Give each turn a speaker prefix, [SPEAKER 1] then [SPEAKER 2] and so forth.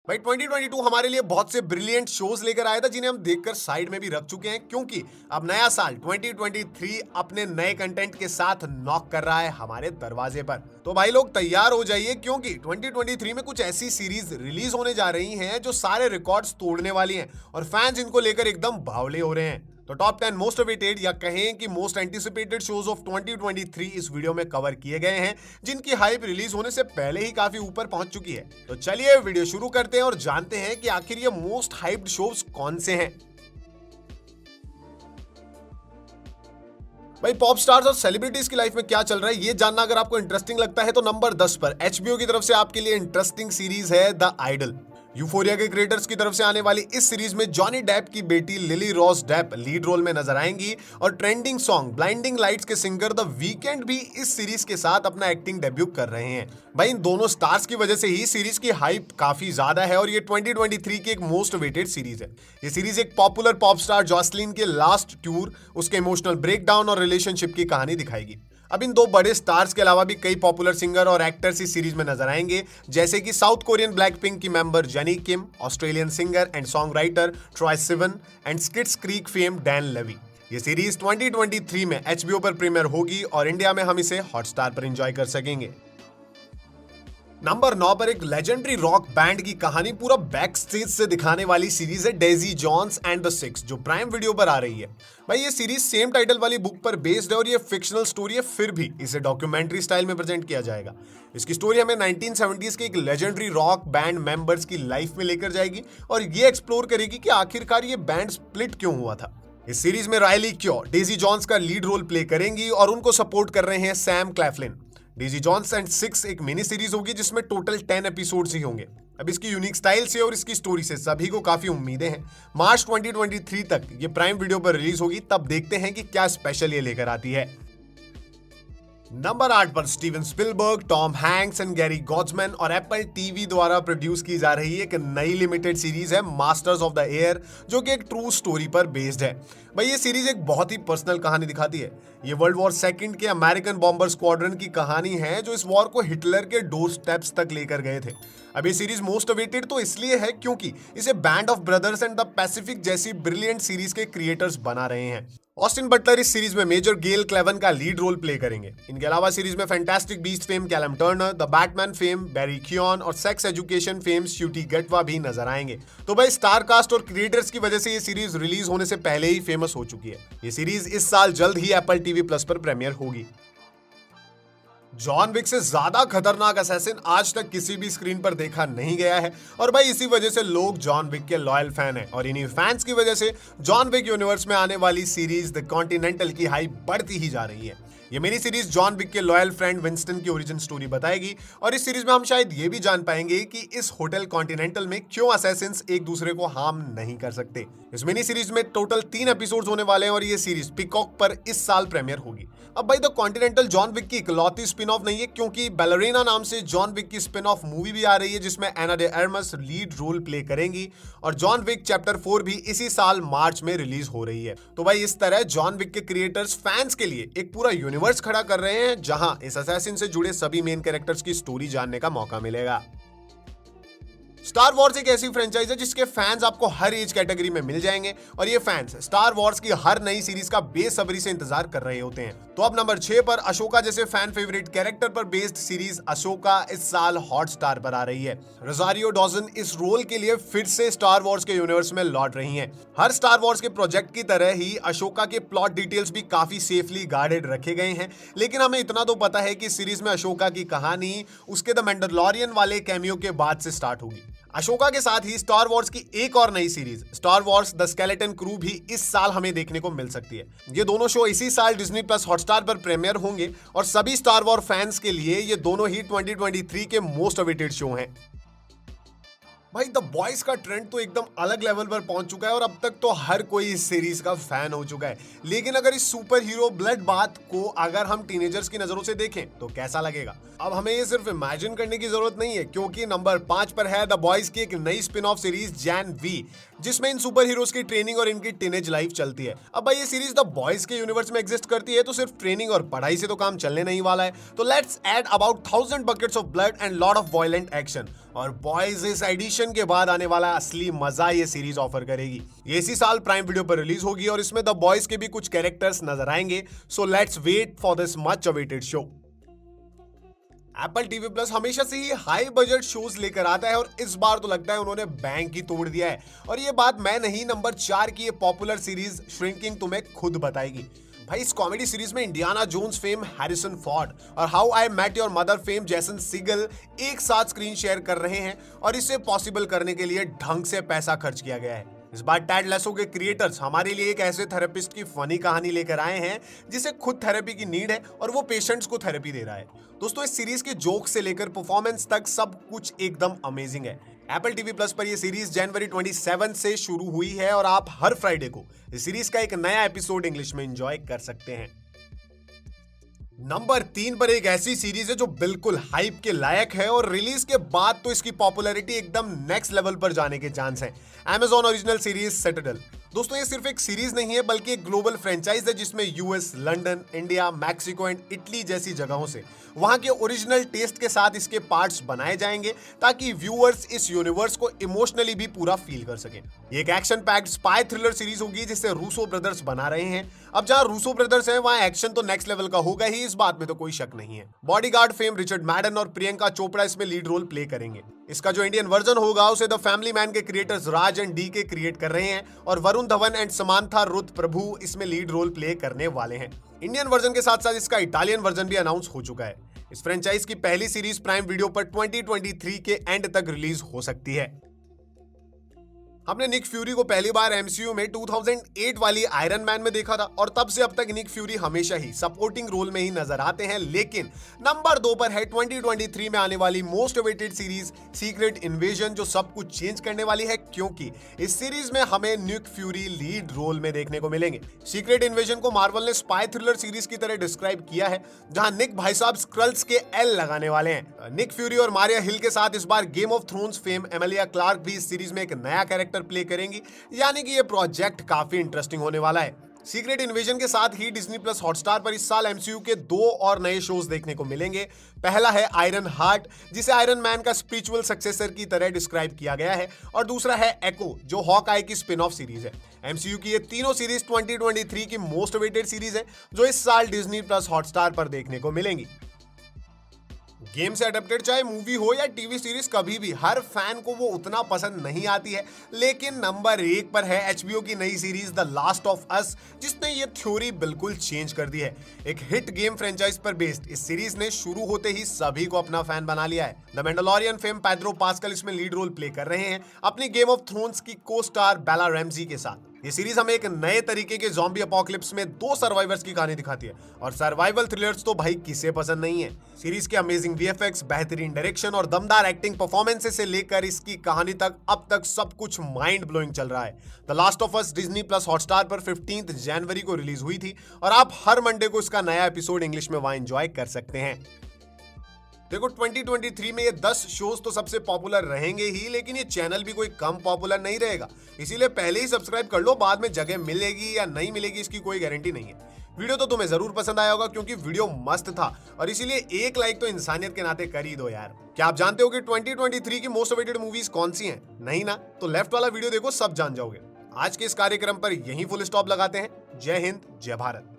[SPEAKER 1] भाई 2022 हमारे लिए बहुत से ब्रिलियंट शोज लेकर आया था जिन्हें हम देखकर साइड में भी रख चुके हैं, क्योंकि अब नया साल 2023 अपने नए कंटेंट के साथ नॉक कर रहा है हमारे दरवाजे पर। तो भाई लोग तैयार हो जाइए, क्योंकि 2023 में कुछ ऐसी सीरीज रिलीज होने जा रही हैं जो सारे रिकॉर्ड्स तोड़ने वाली हैं और फैंस इनको लेकर एकदम बावले हो रहे हैं। तो टॉप 10 मोस्ट अवेटेड या कहें कि मोस्ट एंटिसिपेटेड शोज ऑफ 2023 इस वीडियो में कवर किए गए हैं, जिनकी हाइप रिलीज होने से पहले ही काफी ऊपर पहुंच चुकी है। तो चलिए वीडियो शुरू करते हैं और जानते हैं कि आखिर ये मोस्ट हाइप्ड शोज कौन से हैं। भाई पॉप स्टार्स और सेलिब्रिटीज की लाइफ में क्या चल रहा है ये जानना अगर आपको इंटरेस्टिंग लगता है तो नंबर 10 पर एचबीओ की तरफ से आपके लिए इंटरेस्टिंग सीरीज है द आइडल। यूफोरिया के क्रिएटर्स की तरफ से आने वाली इस सीरीज में जॉनी डेप की बेटी लिली रोज डेप लीड रोल में नजर आएंगी और ट्रेंडिंग सॉन्ग ब्लाइंडिंग लाइट्स के सिंगर द वीकेंड भी इस सीरीज के साथ अपना एक्टिंग डेब्यू कर रहे हैं। भाई इन दोनों स्टार्स की वजह से ही सीरीज की हाइप काफी ज्यादा है और ये 2023 की एक मोस्ट अवेटेड सीरीज है। ये सीरीज एक पॉपुलर पॉप स्टार जॉसलिन के लास्ट टूर, उसके इमोशनल ब्रेकडाउन और रिलेशनशिप की कहानी दिखाएगी। अब इन दो बड़े स्टार्स के अलावा भी कई पॉपुलर सिंगर और एक्टर्स इस सीरीज में नजर आएंगे, जैसे कि साउथ कोरियन ब्लैकपिंक की member Jennie Kim, Australian singer and songwriter Troye Sivan and Schitt's Creek fame Dan Levy. ये सीरीज 2023 में एचबीओ पर प्रीमियर होगी और इंडिया में हम इसे हॉटस्टार पर एंजॉय कर सकेंगे। नंबर 9 पर एक लेजेंडरी रॉक बैंड की कहानी पूरा बैक स्टेज से दिखाने वाली सीरीज है Daisy Jones and the Six, जो प्राइम वीडियो पर आ रही है। भाई ये सीरीज सेम टाइटल वाली बुक पर बेस्ड है और ये फिक्शनल स्टोरी है, फिर भी इसे डॉक्यूमेंट्री स्टाइल में प्रेजेंट किया जाएगा। इसकी स्टोरी हमें 1970s के एक लेजेंडरी रॉक बैंड मेंबर्स की लाइफ में लेकर जाएगी और ये एक्सप्लोर करेगी कि आखिरकार ये बैंड स्प्लिट क्यों हुआ था। इस सीरीज में राइली क्योर डेजी जॉन्स का लीड रोल प्ले करेंगी और उनको सपोर्ट कर रहे हैं Sam Claflin. Daisy Jones and six एक मिनी सीरीज होगी जिसमें टोटल 10 एपिसोड्स ही होंगे। अब इसकी यूनिक स्टाइल से और इसकी स्टोरी से सभी को काफी उम्मीदें हैं। मार्च 2023 तक ये प्राइम वीडियो पर रिलीज होगी, तब देखते हैं कि क्या स्पेशल ये लेकर आती है। नंबर 8 पर Steven Spielberg, Tom Hanks and Gary Goetzman और एप्पल टीवी द्वारा प्रोड्यूस की जा रही एक नई लिमिटेड सीरीज है मास्टर्स ऑफ द एयर, जो कि एक ट्रू स्टोरी पर बेस्ड है। भाई ये सीरीज एक बहुत ही पर्सनल कहानी दिखाती है। ये वर्ल्ड वॉर सेकंड के अमेरिकन बॉम्बर स्क्वाड्रन की कहानी है जो इस वॉर को हिटलर के डोर स्टेप्स तक लेकर गए थे। अब ये सीरीज मोस्ट अवेटेड तो इसलिए है क्योंकि इसे Band of Brothers and the Pacific जैसी ब्रिलियंट सीरीज के क्रिएटर्स बना रहे हैं। ऑस्टिन बटलर इस सीरीज में मेजर गेल क्लेवन का लीड रोल प्ले करेंगे। इनके अलावा सीरीज में Fantastic Beasts fame Callum Turner, the Batman fame Barry Keoghan और सेक्स एजुकेशन फेम श्यूटी गटवा भी नजर आएंगे। तो भाई स्टार कास्ट और क्रिएटर्स की वजह से ये सीरीज रिलीज होने से पहले ही फेमस हो चुकी है। ये सीरीज इस साल जल्द ही एप्पल टीवी प्लस पर प्रीमियर होगी। जॉन विक से ज्यादा खतरनाक असैसिन आज तक किसी भी स्क्रीन पर देखा नहीं गया है और भाई इसी वजह से लोग जॉन विक के लॉयल फैन हैं और इन्हीं फैंस की वजह से जॉन विक यूनिवर्स में आने वाली सीरीज द कॉन्टिनेंटल की हाइप बढ़ती ही जा रही है। ये मिनी सीरीज जॉन विक के लॉयल फ्रेंड विंस्टन की ओरिजिन स्टोरी बताएगी और इस सीरीज में हम शायद ये भी जान पाएंगे कि इस होटल कॉन्टिनेंटल में क्यों असैसिन्स एक दूसरे को हार्म नहीं कर सकते। इस मिनी सीरीज में टोटल 3 एपिसोड्स होने वाले हैं और ये सीरीज पिकॉक पर इस साल प्रीमियर होगी। अब भाई द कॉन्टिनेंटल जॉन विक की इकलौती स्पिन ऑफ नहीं है, क्योंकि बैलरीना नाम से जॉन विक की स्पिन ऑफ मूवी भी आ रही है जिसमें Ana de Armas lead role play करेंगी और जॉन विक चैप्टर 4 भी इसी साल मार्च में रिलीज हो रही है। तो भाई इस तरह जॉन विक के क्रिएटर्स फैंस के लिए एक पूरा यूनिवर्स खड़ा कर रहे हैं जहां इस असैसिन से जुड़े सभी मेन कैरेक्टर्स की स्टोरी जानने का मौका मिलेगा। स्टार वॉर्स एक ऐसी फ्रेंचाइज है जिसके फैंस आपको हर एज कैटेगरी में मिल जाएंगे और ये फैंस स्टार वॉर्स की हर नई सीरीज का बेसब्री से इंतजार कर रहे होते हैं। तो अब नंबर 6 पर अशोका जैसे फैन फेवरेट कैरेक्टर पर बेस्ड सीरीज अशोका इस साल हॉटस्टार पर आ रही है। रोजारियो डॉजन इस रोल के लिए फिर से स्टार वॉर्स के यूनिवर्स में लौट रही हैं। हर स्टार वॉर्स के प्रोजेक्ट की तरह ही अशोका के प्लॉट डिटेल्स भी काफी सेफली गार्डेड रखे गए हैं, लेकिन हमें इतना तो पता है कि इस सीरीज में अशोका की कहानी उसके द मैंडलोरियन वाले कैमियो के बाद से स्टार्ट होगी। अशोका के साथ ही स्टार वॉर्स की एक और नई series star Wars the skeleton crew भी इस साल हमें देखने को मिल सकती है। ये दोनों शो इसी साल डिज्नी प्लस हॉटस्टार पर प्रीमियर होंगे और सभी स्टार वॉर फैंस के लिए ये दोनों ही 2023 के मोस्ट अवेटेड शो हैं। भाई द बॉयज का ट्रेंड तो एकदम अलग लेवल पर पहुंच चुका है और अब तक तो हर कोई इस सीरीज का फैन हो चुका है, लेकिन अगर इस सुपर हीरो ब्लड बाथ को अगर हम टीनेजर्स की नजरों से देखें तो कैसा लगेगा। अब हमें ये सिर्फ इमेजिन करने की जरूरत नहीं है, क्योंकि नंबर 5 पर है द बॉयज की एक नई spin off series Gen V, जिसमें इन सुपर हीरोज की ट्रेनिंग और इनकी टीनेज लाइफ चलती है। अब भाई ये सीरीज द बॉयज के यूनिवर्स में एग्जिस्ट करती है तो सिर्फ ट्रेनिंग और पढ़ाई से तो काम चलने नहीं वाला है। तो let's add about 1000 buckets of blood and lot of violent action. और बॉयज इस एडिशन एनिमेशन के बाद आने वाला असली मजा ये सीरीज ऑफर करेगी। ये इसी साल प्राइम वीडियो पर रिलीज होगी और इसमें द बॉयज के भी कुछ कैरेक्टर्स नजर आएंगे। So let's wait for this much awaited show. Apple TV plus हमेशा से ही हाई बजट शोज लेकर आता है और इस बार तो लगता है उन्होंने बैंक ही तोड़ दिया है। और ये बात मैं नहीं, नंबर 4 की ये पॉपुलर सीरीज श्रिंकिंग तुम्हें खुद बताएगी। भाई इस कॉमेडी सीरीज में Indiana Jones fame Harrison Ford और How I Met Your Mother fame Jason Segel एक साथ स्क्रीन शेयर कर रहे हैं और इसे पॉसिबल करने के लिए ढंग से पैसा खर्च किया गया है। इस बार टेड लेसो के क्रिएटर्स हमारे लिए एक ऐसे थेरेपिस्ट की फनी कहानी लेकर आए हैं जिसे खुद थेरेपी की नीड है और वो पेशेंट्स को थेरेपी दे रहा है। दोस्तों इस सीरीज के जोक से लेकर परफॉर्मेंस तक सब कुछ एकदम अमेजिंग है। एप्पल टीवी प्लस पर यह सीरीज जनवरी 27 से शुरू हुई है और आप हर फ्राइडे को इस सीरीज का एक नया एपिसोड इंग्लिश में एंजॉय कर सकते हैं। नंबर 3 पर एक ऐसी सीरीज है जो बिल्कुल हाइप के लायक है और रिलीज के बाद तो इसकी पॉपुलैरिटी एकदम नेक्स्ट लेवल पर जाने के चांस हैं। Amazon original series Citadel. दोस्तों ये सिर्फ एक सीरीज नहीं है बल्कि एक ग्लोबल फ्रेंचाइज है जिसमें US, London, India, Mexico and Italy जैसी जगहों से वहां के ओरिजिनल टेस्ट के साथ इसके पार्ट्स बनाए जाएंगे ताकि व्यूअर्स इस यूनिवर्स को इमोशनली भी पूरा फील कर सकें। ये एक action packed spy thriller series होगी जिसे रूसो ब्रदर्स बना रहे हैं। अब जहां रूसो ब्रदर्स हैं वहां एक्शन तो नेक्स्ट लेवल का होगा ही, इस बात में तो कोई शक नहीं है। बॉडीगार्ड फेम रिचर्ड मैडन और प्रियंका चोपड़ा इसमें लीड रोल प्ले करेंगे। इसका जो इंडियन वर्जन होगा उसे द फैमिली मैन के क्रिएटर्स राज एंड डी के क्रिएट कर रहे हैं और Varun Dhawan and Samantha Ruth प्रभु इसमें लीड रोल प्ले करने वाले हैं। इंडियन वर्जन के साथ साथ इसका इटालियन वर्जन भी अनाउंस हो चुका है। इस फ्रेंचाइज की पहली सीरीज प्राइम वीडियो पर 2023 के एंड तक रिलीज हो सकती है। हमने निक फ्यूरी को पहली बार एमसीयू में 2008 वाली आयरन मैन में देखा था और तब से अब तक निक फ्यूरी हमेशा ही सपोर्टिंग रोल में ही नजर आते हैं। लेकिन नंबर 2 पर है 2023 में आने वाली most awaited series secret invasion जो सब कुछ चेंज करने वाली है, क्योंकि इस सीरीज में हमें निक फ्यूरी लीड रोल में देखने को मिलेंगे। सीक्रेट इन्वेजन को मार्वल ने स्पाई थ्रिलर सीरीज की तरह डिस्क्राइब किया है जहां निक भाई साहब स्क्रल्स के एल लगाने वाले हैं। निक फ्यूरी और मारिया हिल के साथ इस बार Game of Thrones fame Emilia Clarke भी इस सीरीज में एक नया कैरेक्टर प्ले करेंगी, यानी कि ये प्रोजेक्ट काफी इंटरेस्टिंग होने वाला है। सीक्रेट इन्वेजन के साथ ही डिज्नी प्लस हॉटस्टार पर इस साल एमसीयू के 2 और नए शोज देखने को मिलेंगे। पहला है आयरन हार्ट जिसे आयरन मैन का स्पिरिचुअल सक्सेसर की तरह डिस्क्राइब किया गया है और दूसरा है एको जो हॉकआई की स्पिन ऑफ सीरीज है। एमसीयू की ये तीनों सीरीज 2023 की मोस्ट अवेटेड सीरीज है जो इस साल डिज्नी प्लस हॉटस्टार पर देखने को मिलेंगी। गेम से अडेप्टेड चाहे मूवी हो या टीवी सीरीज, कभी भी हर फैन को वो उतना पसंद नहीं आती है। लेकिन नंबर 1 पर है एचबीओ की नई series the last of us जिसने ये थ्योरी बिल्कुल चेंज कर दी है। एक हिट गेम फ्रेंचाइज पर बेस्ड इस सीरीज ने शुरू होते ही सभी को अपना फैन बना लिया है। The Mandalorian fame Pedro pascal इसमें लीड रोल प्ले कर रहे हैं अपनी गेम ऑफ थ्रोन्स की को स्टार बेला रैम्जी के साथ। ये सीरीज हमें एक नए तरीके के ज़ॉम्बी अपोकलिप्स में 2 सर्वाइवर्स की कहानी दिखाती है और सर्वाइवल थ्रिलर्स तो भाई किसे पसंद नहीं है। सीरीज के अमेजिंग वीएफएक्स, बेहतरीन डायरेक्शन और दमदार एक्टिंग परफॉर्मेंसेस से लेकर इसकी कहानी तक अब तक सब कुछ माइंड ब्लोइंग चल रहा है। The last of us Disney plus Hotstar पर 15 जनवरी को रिलीज हुई थी और आप हर मंडे को इसका नया एपिसोड इंग्लिश में वहां एंजॉय कर सकते हैं। देखो 2023 में ये 10 शोज तो सबसे पॉपुलर रहेंगे ही, लेकिन ये चैनल भी कोई कम पॉपुलर नहीं रहेगा। इसीलिए पहले ही सब्सक्राइब कर लो, बाद में जगह मिलेगी या नहीं मिलेगी इसकी कोई गारंटी नहीं है। वीडियो तो तुम्हें जरूर पसंद आया होगा क्योंकि वीडियो मस्त था और इसीलिए एक लाइक तो इंसानियत के नाते कर ही दो यार। क्या आप जानते हो कि 2023 की मोस्ट अवेटेड मूवीज कौन सी हैं? नहीं ना? तो लेफ्ट वाला वीडियो देखो, सब जान जाओगे। आज के इस कार्यक्रम पर यहीं फुल स्टॉप लगाते हैं। जय हिंद, जय भारत।